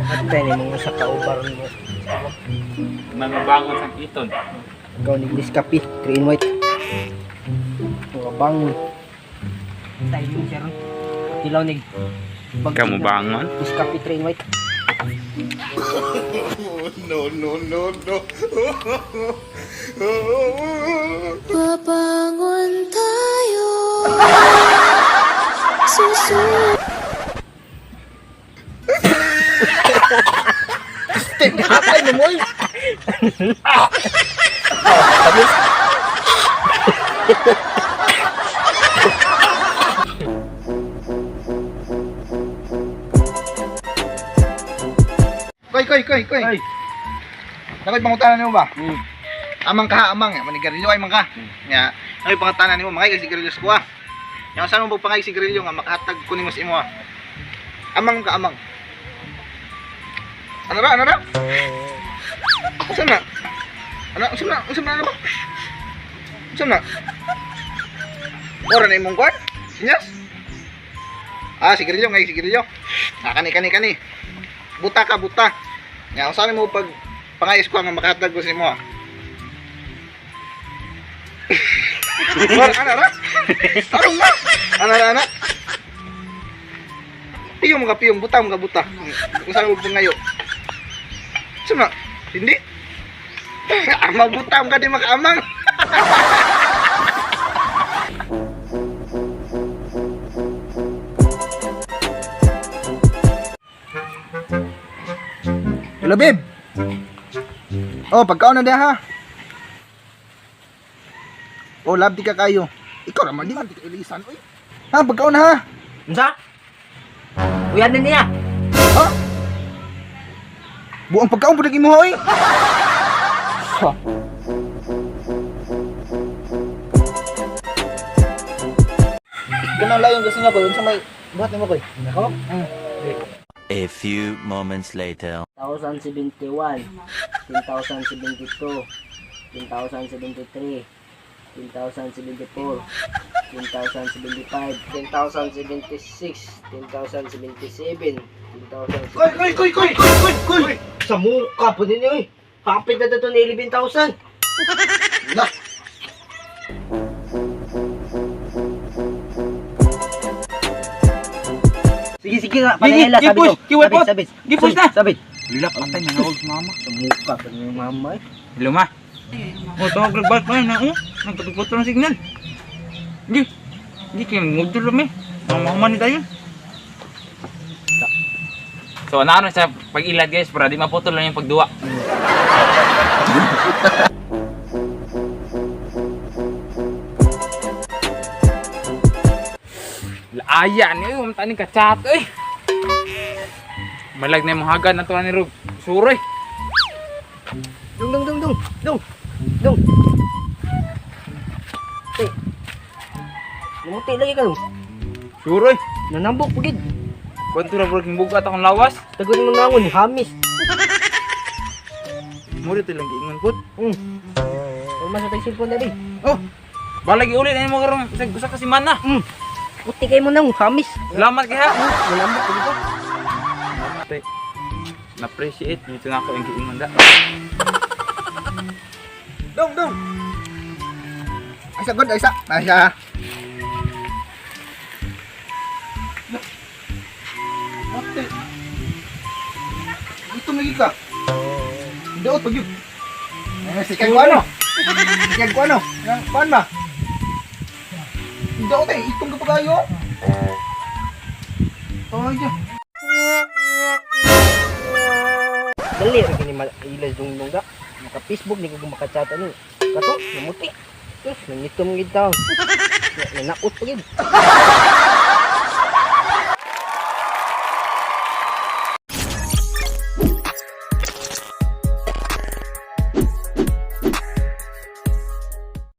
Atay ni mo sa kaubar mo. Mabangon sa iton. Ikaw ni Nescafe, 3 in white. Mga bang. Tayo yung siya ron. Tilaw ni. Kamu bangon? Nescafe 3 in white. No, no, no, no. Babangon tayo. Susunod. Atay mo mo. Koy. Nakoy pangutanan nimo ba? Amang ka, amang. Manigarilyo ay mangka. Nya, nakoy pangutanan nimo, makay sigarilyo sa kuha. Nya saan mo pangay sigarilyo nga makahatag ko nimo sa imo. Amang ka, amang. Ano ra? Usan na? Usan na ba? Usan na? Ora na imong kwan? Sinyas? Sigarilyo, ngay sigarilyo. Kani. Buta. Nya saan mo pag pangayos ko nga makahatag ko sa imo. Ana. Tarong na. Ana. Piyong, buta. Kung saan mo pangayo. Sino? Hindi. Mabutam ka di makaamang. Hello, babe. Oh, pagkaon na diha ha. Oh, love di ka kayo. Ikaw naman di man di ka ilisan, oy. Ha, pagkaon na ha. Unsa? Uyan din niya. Ha? Buang pagkaon pud imo oy. Ha. Ganang layon kasi nga ko, unsa may buhat nimo koy? Ako? A few moments later. 1071, 1072, 1073, 1074, 1075, 1076, 1077, 1077. Koy! Sa mukha po din yun eh. Kapit na dito na 11,000. Na. Sige na. Panahila, sabit ko. Sabit. Gipos na. Sabit. Lilap atay na nawag si mama. Sa mukha pa ng mama eh. Hello ma. Tawag nagbalik pa na nagputol ng signal. Hindi kayo ngudol kami. Mamaman ni tayo. So ano sa pag-ilad guys para di maputol lang yung pagduwa. Ayan yun, tani ka chat eh. Malag na yung hagan na to ni Rog. Suroy. Dung. Eh. Namuti lagi ka dong. Suroy. Nanambok pagid. Kwanto na bro king bugat akong lawas. Tagon mo nangon, hamis. Muro ito lang giingon put. Huwag masatay cellphone dali. Oh. Balagi ulit na mo karong usa ka semana. Puti kayo mo nang hamis. Salamat kay ha. Nanambok pagid ka. Tay. Na-appreciate dito na ako yung giingon da. Dong. Aysa god, aysa. Ate. Ito lagi ka. Daot pag yun. Sikan ko ano? Yang pan ba? Daot itong ka pa kayo. Oh, iya. Dali rin kini ilas dung da. Maka Facebook ni ko makachat ano. Kato, namuti. Terus nangitom gid taon. Nanakot pagid.